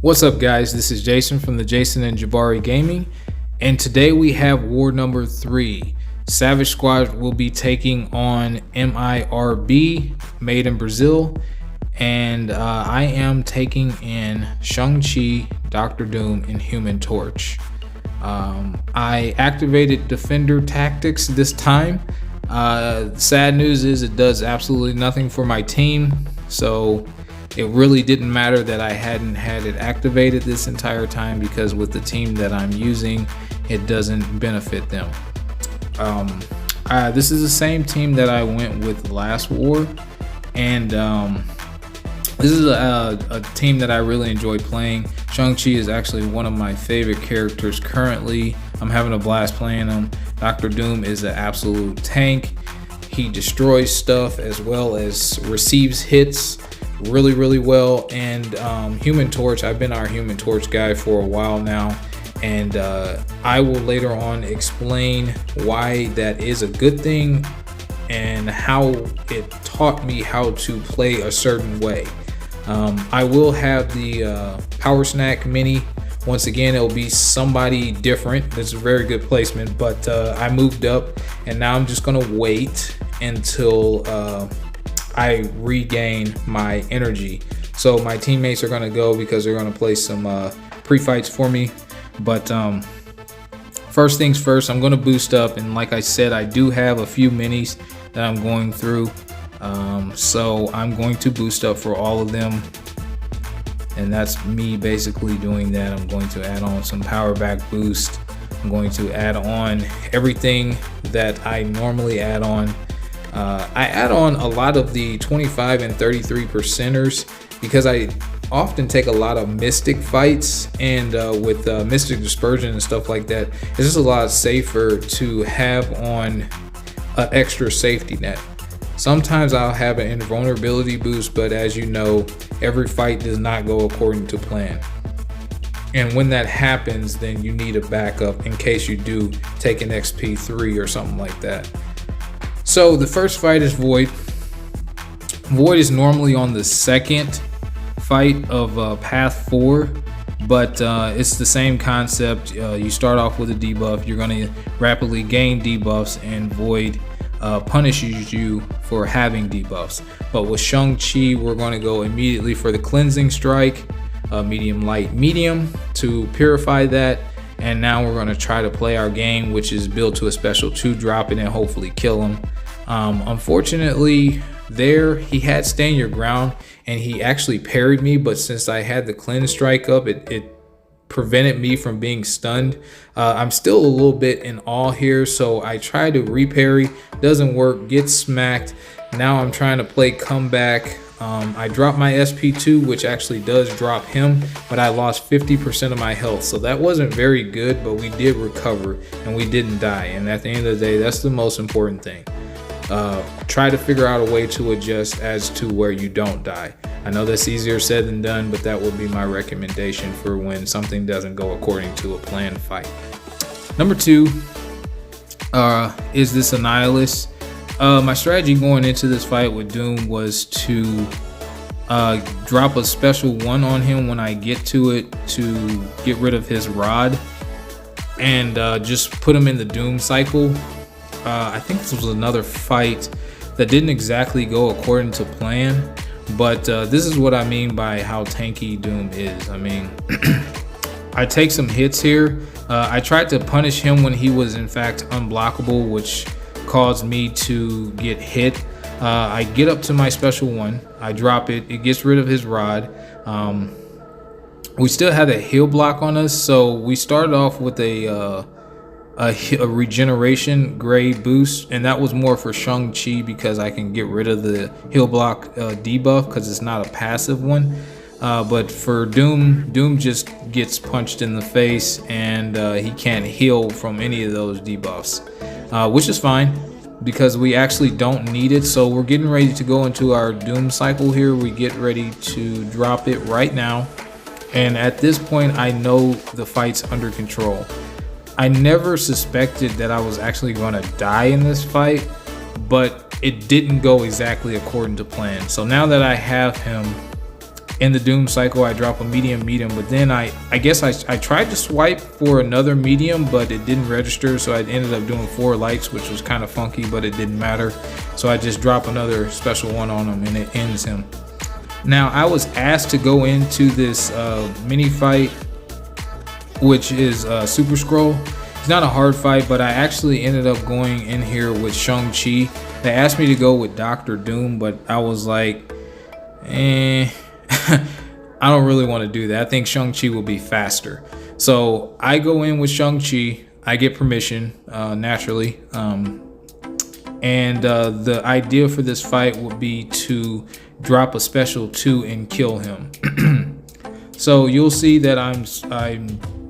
What's up, guys? This is Jason from the Jason&Jabari Gaming, and today we have war number 3. Savage Squad will be taking on MIRB, made in Brazil, and I am taking in Shang-Chi, Dr. Doom, and Human Torch. I activated Defender Tactics this time. Sad news is it does absolutely nothing for my team, so it really didn't matter that I hadn't had it activated this entire time, because with the team that I'm using, it doesn't benefit them. This is the same team that I went with last war, and this is a team that I really enjoy playing. Shang-Chi is actually one of my favorite characters currently. I'm having a blast playing him. Dr. Doom is an absolute tank. He destroys stuff as well as receives hits really well. And Human Torch, I've been our Human Torch guy for a while now, and I will later on explain why that is a good thing and how it taught me how to play a certain way. I will have the Power Snack Mini. Once again, it'll be somebody different. It's a very good placement, but I moved up, and now I'm just gonna wait until I regain my energy. So my teammates are gonna go because they're gonna play some pre-fights for me. But first things first, I'm gonna boost up, and like I said, I do have a few minis that I'm going through. So I'm going to boost up for all of them, and that's me basically doing that. I'm going to add on some power back boost. I'm going to add on everything that I normally add on. I add on a lot of the 25 and 33 percenters because I often take a lot of mystic fights, and with mystic dispersion and stuff like that, it's just a lot safer to have on an extra safety net. Sometimes I'll have an invulnerability boost, but as you know, every fight does not go according to plan. And when that happens, then you need a backup in case you do take an XP3 or something like that. So the first fight is Void. Void is normally on the second fight of Path 4, but it's the same concept. You start off with a debuff, you're going to rapidly gain debuffs, and Void punishes you for having debuffs. But with Shang-Chi, we're going to go immediately for the Cleansing Strike, medium, light, medium, to purify that. And now we're going to try to play our game, which is built to a special 2-drop and then hopefully kill him. Unfortunately, there he had Stand Your Ground, and he actually parried me, but since I had the Cleanse Strike up, it prevented me from being stunned. I'm still a little bit in awe here, so I try to reparry, doesn't work, get smacked. Now I'm trying to play comeback. I dropped my SP2, which actually does drop him, but I lost 50% of my health, so that wasn't very good, but we did recover and we didn't die, and at the end of the day, that's the most important thing. Try to figure out a way to adjust as to where you don't die. I know that's easier said than done, but that would be my recommendation for when something doesn't go according to a planned fight. Number 2 is this Annihilus. My strategy going into this fight with Doom was to drop a special 1 on him when I get to it to get rid of his rod, and just put him in the Doom cycle. I think this was another fight that didn't exactly go according to plan, but this is what I mean by how tanky Doom is. I mean, I take some hits here. I tried to punish him when he was in fact unblockable, which caused me to get hit. I get up to my special 1, I drop it, it gets rid of his rod. We still had a heal block on us, so we started off with a regeneration gray boost, and that was more for Shang-Chi because I can get rid of the heal block debuff because it's not a passive one. But for Doom just gets punched in the face, and he can't heal from any of those debuffs, which is fine because we actually don't need it. So we're getting ready to go into our Doom cycle here. We get ready to drop it right now, and at this point I know the fight's under control. I never suspected that I was actually going to die in this fight, but it didn't go exactly according to plan. So now that I have him In the Doom cycle, I drop a medium, but then I guess I tried to swipe for another medium, but it didn't register, so I ended up doing 4 lights, which was kind of funky, but it didn't matter. So I just drop another special 1 on him, and it ends him. Now, I was asked to go into this mini fight, which is Super Scroll. It's not a hard fight, but I actually ended up going in here with Shang-Chi. They asked me to go with Dr. Doom, but I was like, I don't really want to do that. I think Shang-Chi will be faster. So I go in with Shang-Chi. I get permission, naturally. And the idea for this fight would be to drop a special 2 and kill him. So you'll see that I'm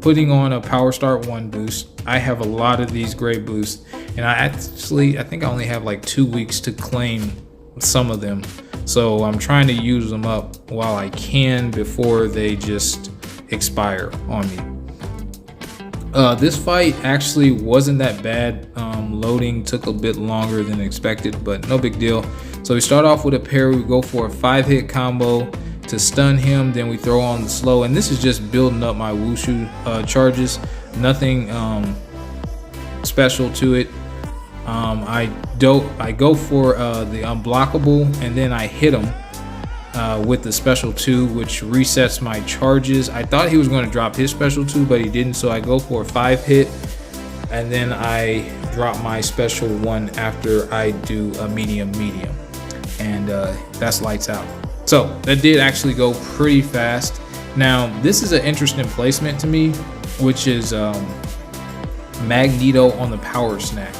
putting on a Power Start 1 boost. I have a lot of these gray boosts, and I think I only have like 2 weeks to claim some of them. So I'm trying to use them up while I can before they just expire on me. This fight actually wasn't that bad. Loading took a bit longer than expected, but no big deal. So we start off with a parry. We go for a 5-hit combo to stun him. Then we throw on the slow, and this is just building up my wushu charges. Nothing special to it. I go for the unblockable, and then I hit him with the special 2, which resets my charges. I thought he was going to drop his special 2, but he didn't, so I go for a 5-hit, and then I drop my special 1 after I do a medium, and that's lights out. So that did actually go pretty fast. Now this is an interesting placement to me, which is Magneto on the power snack.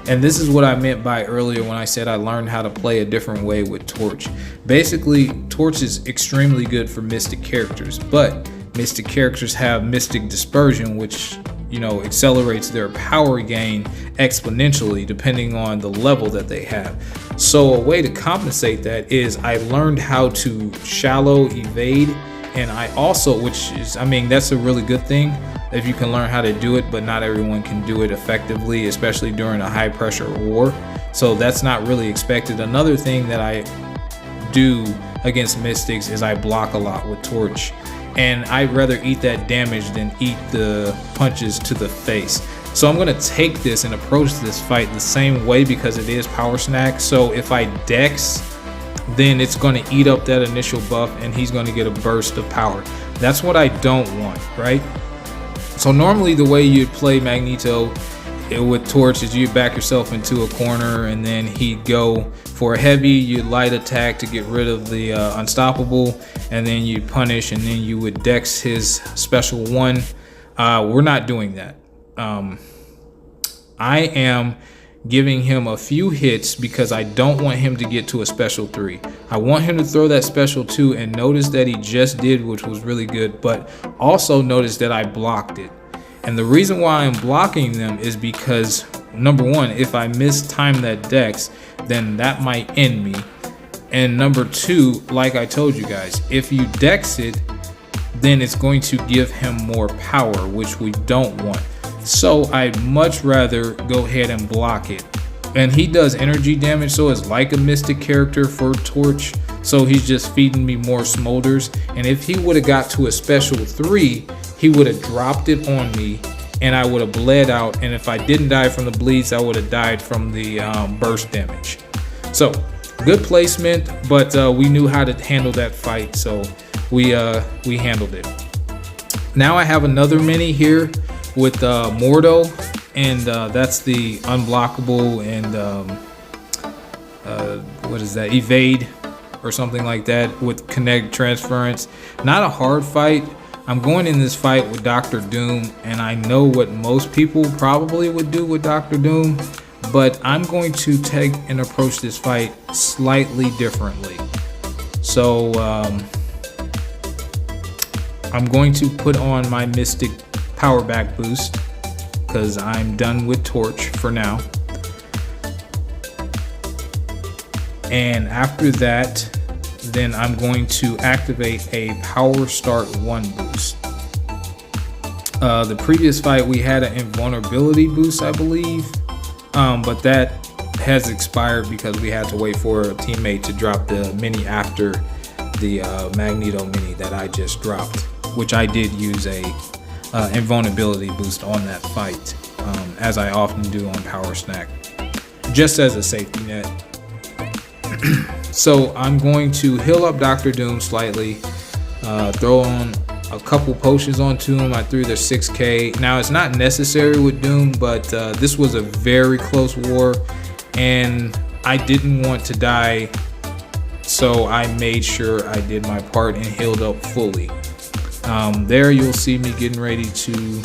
And this is what I meant by earlier when I said I learned how to play a different way with Torch. Basically, Torch is extremely good for Mystic characters, but Mystic characters have Mystic Dispersion, which, you know, accelerates their power gain exponentially depending on the level that they have. So a way to compensate that is I learned how to shallow evade, and I also, which is, I mean, that's a really good thing if you can learn how to do it, but not everyone can do it effectively, especially during a high pressure war. So that's not really expected. Another thing that I do against Mystics is I block a lot with Torch, and I'd rather eat that damage than eat the punches to the face. So I'm gonna take this and approach this fight the same way because it is power snack. So if I dex, then it's gonna eat up that initial buff and he's gonna get a burst of power. That's what I don't want, right? So normally the way you'd play Magneto with Torch is you back yourself into a corner, and then he'd go for a heavy, you'd light attack to get rid of the unstoppable, and then you'd punish, and then you would dex his special 1. We're not doing that. I am giving him a few hits because I don't want him to get to a special 3. I want him to throw that special 2, and notice that he just did, which was really good, but also notice that I blocked it. And the reason why I'm blocking them is because, number 1, if I mistime that dex, then that might end me. And number 2, like I told you guys, if you dex it, then it's going to give him more power, which we don't want. So I'd much rather go ahead and block it. And he does energy damage, so it's like a Mystic character for Torch. So he's just feeding me more smolders. And if he would have got to a special 3, he would have dropped it on me and I would have bled out. And if I didn't die from the bleeds, I would have died from the burst damage. So good placement, but we knew how to handle that fight, so we handled it. Now I have another mini here with Mordo, and that's the unblockable and what is that, evade or something like that with connect transference. Not a hard fight. I'm going in this fight with Dr. Doom, and I know what most people probably would do with Dr. Doom, but I'm going to take and approach this fight slightly differently. So I'm going to put on my Mystic Power Back boost because I'm done with Torch for now. And after that, then I'm going to activate a Power Start 1 boost. The previous fight we had an invulnerability boost, I believe, but that has expired because we had to wait for a teammate to drop the mini after the Magneto Mini that I just dropped, which I did use a invulnerability boost on that fight, as I often do on Power Snack, just as a safety net. So I'm going to heal up Dr. Doom slightly, throw on a couple potions onto him. I threw the 6k. Now it's not necessary with Doom, but this was a very close war and I didn't want to die, so I made sure I did my part and healed up fully. There you'll see me getting ready to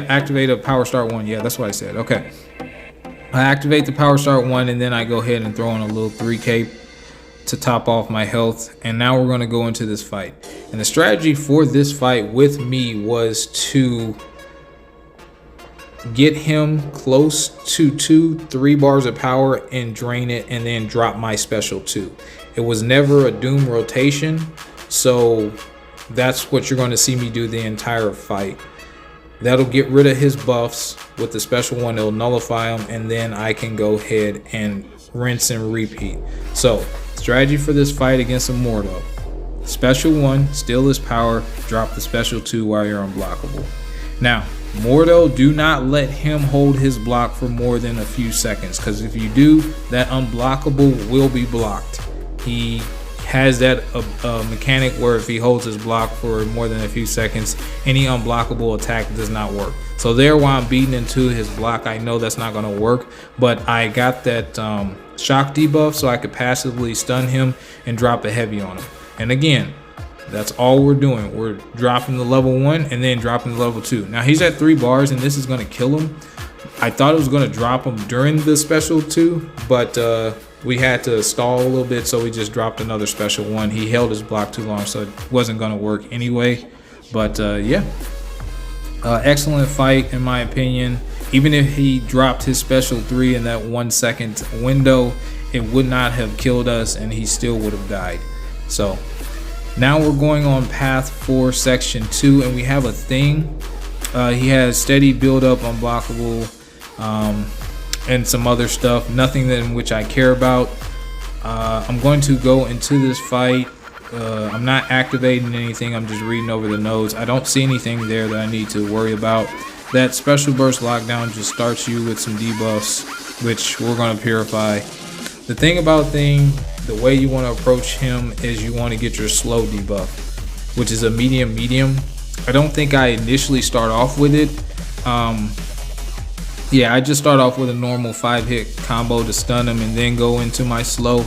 activate a Power Start 1. Yeah, that's what I said. Okay, I activate the Power Start 1 and then I go ahead and throw in a little 3k to top off my health, and now we're going to go into this fight. And the strategy for this fight with me was to get him close to 2-3 bars of power and drain it, and then drop my special 2. It was never a Doom rotation, so that's what you're going to see me do the entire fight. That'll get rid of his buffs. With the special 1, it'll nullify them, and then I can go ahead and rinse and repeat. So strategy for this fight against a Mordo: special 1, steal his power, drop the special 2 while you're unblockable. Now Mordo, do not let him hold his block for more than a few seconds, because if you do, that unblockable will be blocked. He has that mechanic where if he holds his block for more than a few seconds, any unblockable attack does not work. So there, while I'm beating into his block, I know that's not going to work, but I got that shock debuff so I could passively stun him and drop a heavy on him. And again, that's all we're doing. We're dropping the level 1 and then dropping the level 2. Now he's at 3 bars and this is going to kill him. I thought it was going to drop him during the special 2, but we had to stall a little bit, so we just dropped another special 1. He held his block too long, so it wasn't going to work anyway. But yeah, excellent fight in my opinion. Even if he dropped his special 3 in that 1 second window, it would not have killed us and he still would have died. So now we're going on path 4 section 2, and we have a thing. He has steady build up, unblockable, and some other stuff, nothing in which I care about. I'm going to go into this fight. I'm not activating anything, I'm just reading over the nodes. I don't see anything there that I need to worry about. That special burst lockdown just starts you with some debuffs, which we're going to purify. The thing about the way you want to approach him is you want to get your slow debuff, which is a medium. I don't think I initially start off with it. Yeah, I just start off with a normal 5-hit combo to stun him and then go into my slow.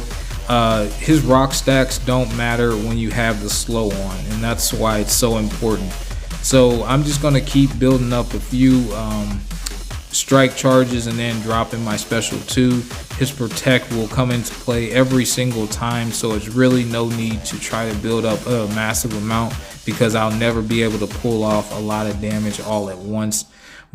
His rock stacks don't matter when you have the slow on, and that's why it's so important. So I'm just going to keep building up a few strike charges and then dropping my special 2. His protect will come into play every single time, so it's really no need to try to build up a massive amount, because I'll never be able to pull off a lot of damage all at once.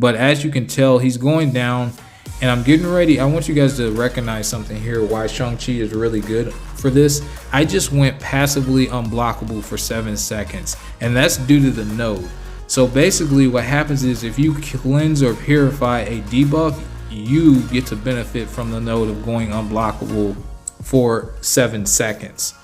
But as you can tell, he's going down, and I'm getting ready. I want you guys to recognize something here, why Shang-Chi is really good for this. I just went passively unblockable for 7 seconds, and that's due to the node. So basically what happens is if you cleanse or purify a debuff, you get to benefit from the node of going unblockable for 7 seconds.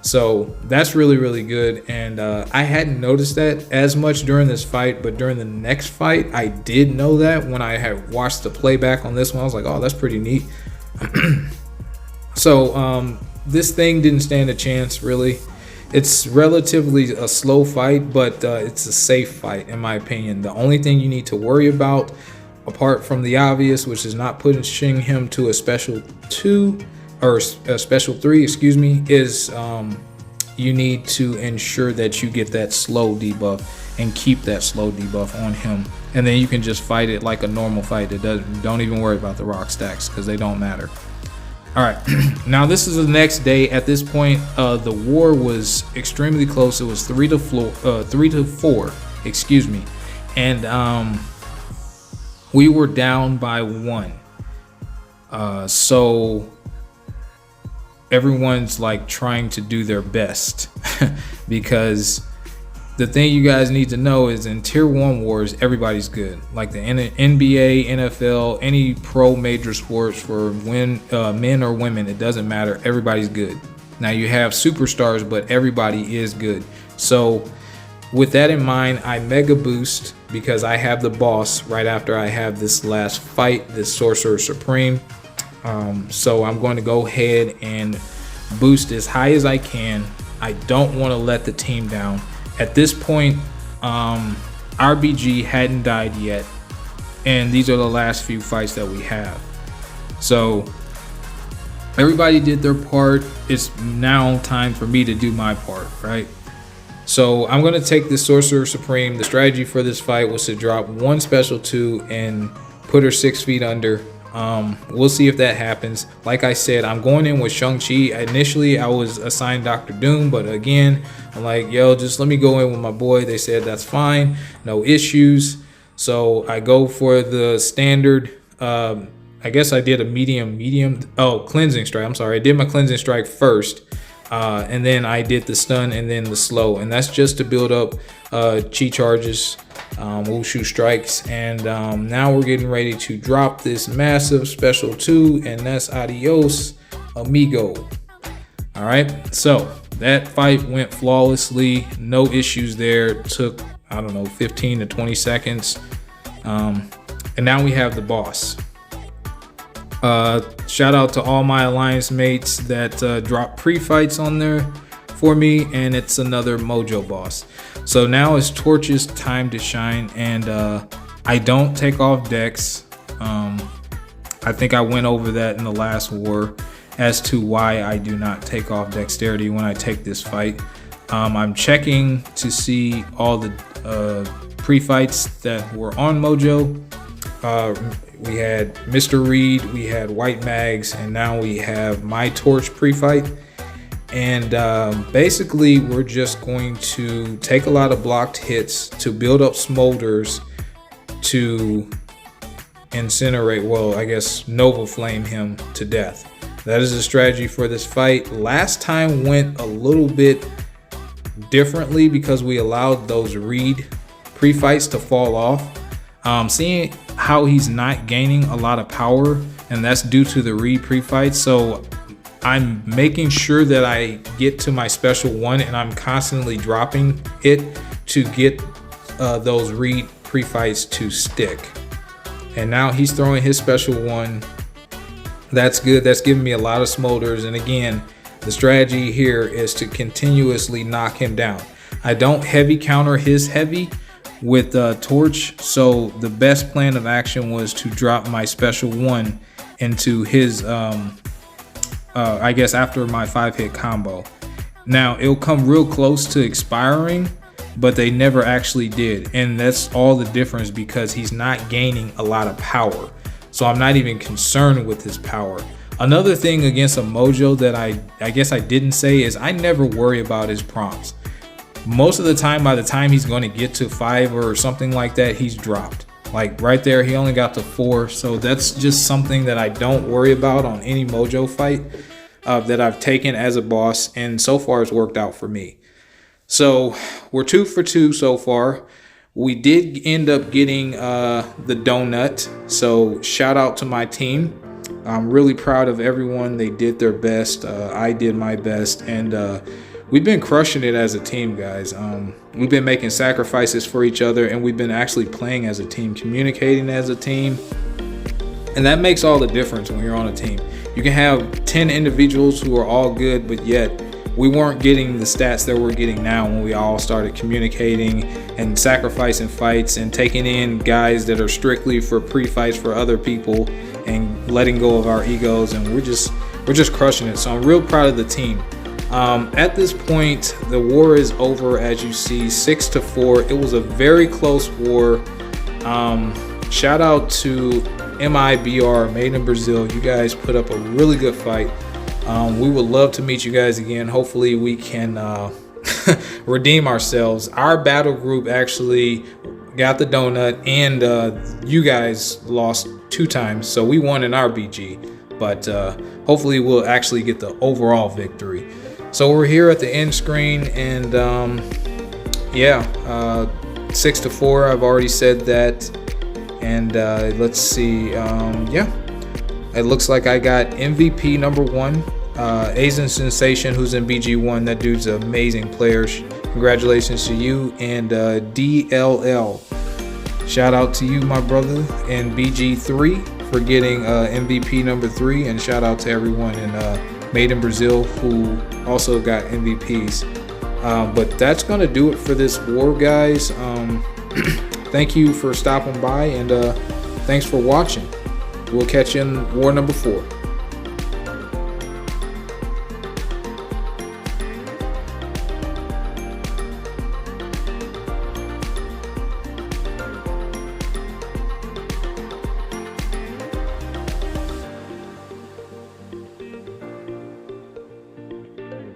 So that's really good, and I hadn't noticed that as much during this fight, but during the next fight I did know that. When I had watched the playback on this one, I was like, oh, that's pretty neat. So this thing didn't stand a chance, really. It's relatively a slow fight, but it's a safe fight in my opinion. The only thing you need to worry about, apart from the obvious, which is not pushing him to a special 2 or a special 3, excuse me, is you need to ensure that you get that slow debuff and keep that slow debuff on him, and then you can just fight it like a normal fight. Don't even worry about the rock stacks, because they don't matter. All right, now this is the next day. At this point, the war was extremely close. It was 3 to 4, excuse me, and we were down by 1. So everyone's like trying to do their best because the thing you guys need to know is in tier 1 wars, everybody's good. Like the NBA, NFL, any pro major sports for men or women, it doesn't matter. Everybody's good. Now you have superstars, but everybody is good. So with that in mind, I mega boost because I have the boss right after I have this last fight, this Sorcerer Supreme. So I'm going to go ahead and boost as high as I can. I don't want to let the team down. At this point, RBG hadn't died yet, and these are the last few fights that we have. So everybody did their part. It's now time for me to do my part, right? So I'm going to take the Sorcerer Supreme. The strategy for this fight was to drop 1 special 2 and put her 6 feet under. We'll see if that happens. Like I said, I'm going in with Shang-Chi. Initially, I was assigned Dr. Doom, but again, I'm like, yo, just let me go in with my boy. They said that's fine, no issues. So I go for the standard. I guess I did a medium. Oh, cleansing strike. I'm sorry. I did my cleansing strike first. And then I did the stun and then the slow, and that's just to build up chi charges, wushu strikes, and now we're getting ready to drop this massive special 2, and that's adios amigo. All right, so that fight went flawlessly, no issues there. It took, I don't know, 15 to 20 seconds, and now we have the boss. Shout out to all my alliance mates that dropped pre-fights on there for me, and it's another Mojo boss. So now it's Torch's time to shine, and I don't take off dex. I think I went over that in the last war as to why I do not take off dexterity when I take this fight. I'm checking to see all the pre-fights that were on Mojo. We had Mr. Reed, we had White Mags, and now we have my Torch pre-fight. And basically, we're just going to take a lot of blocked hits to build up smolders to incinerate, well, I guess Nova Flame him to death. That is the strategy for this fight. Last time went a little bit differently because we allowed those Reed pre-fights to fall off. Seeing how he's not gaining a lot of power, and that's due to the Reed pre-fights. So I'm making sure that I get to my special 1, and I'm constantly dropping it to get those Reed pre-fights to stick. And now he's throwing his special 1. That's good. That's giving me a lot of smolders. And again, the strategy here is to continuously knock him down. I don't heavy counter his heavy with Torch, so the best plan of action was to drop my special 1 into his I guess after my 5-hit combo. Now it'll come real close to expiring, but they never actually did, and that's all the difference because he's not gaining a lot of power, so I'm not even concerned with his power. Another thing against a Mojo that I guess I didn't say is I never worry about his prompts. Most of the time, by the time he's going to get to 5 or something like that, he's dropped. Like right there, he only got to 4. So that's just something that I don't worry about on any Mojo fight that I've taken as a boss. And so far, it's worked out for me. So we're 2 for 2 so far. We did end up getting the donut. So shout out to my team. I'm really proud of everyone. They did their best. I did my best. And we've been crushing it as a team, guys. We've been making sacrifices for each other, and we've been actually playing as a team, communicating as a team. And that makes all the difference when you're on a team. You can have 10 individuals who are all good, but yet we weren't getting the stats that we're getting now when we all started communicating and sacrificing fights and taking in guys that are strictly for pre-fights for other people and letting go of our egos, and we're just crushing it. So I'm real proud of the team. At this point, the war is over, as you see, 6-4. It was a very close war. Shout out to MIBR, Made in Brazil. You guys put up a really good fight. We would love to meet you guys again. Hopefully we can redeem ourselves. Our battle group actually got the donut, and you guys lost 2 times, so we won in our BG, but hopefully we'll actually get the overall victory. So we're here at the end screen, and yeah, 6-4. I've already said that. And let's see. Yeah, it looks like I got MVP number 1, Asian Sensation, who's in BG1. That dude's an amazing player. Congratulations to you. And DLL, shout out to you, my brother. And BG3 for getting MVP number 3. And shout out to everyone in Made in Brazil who also got MVPs. But that's going to do it for this war, guys. Thank you for stopping by, and thanks for watching. We'll catch you in war number 4.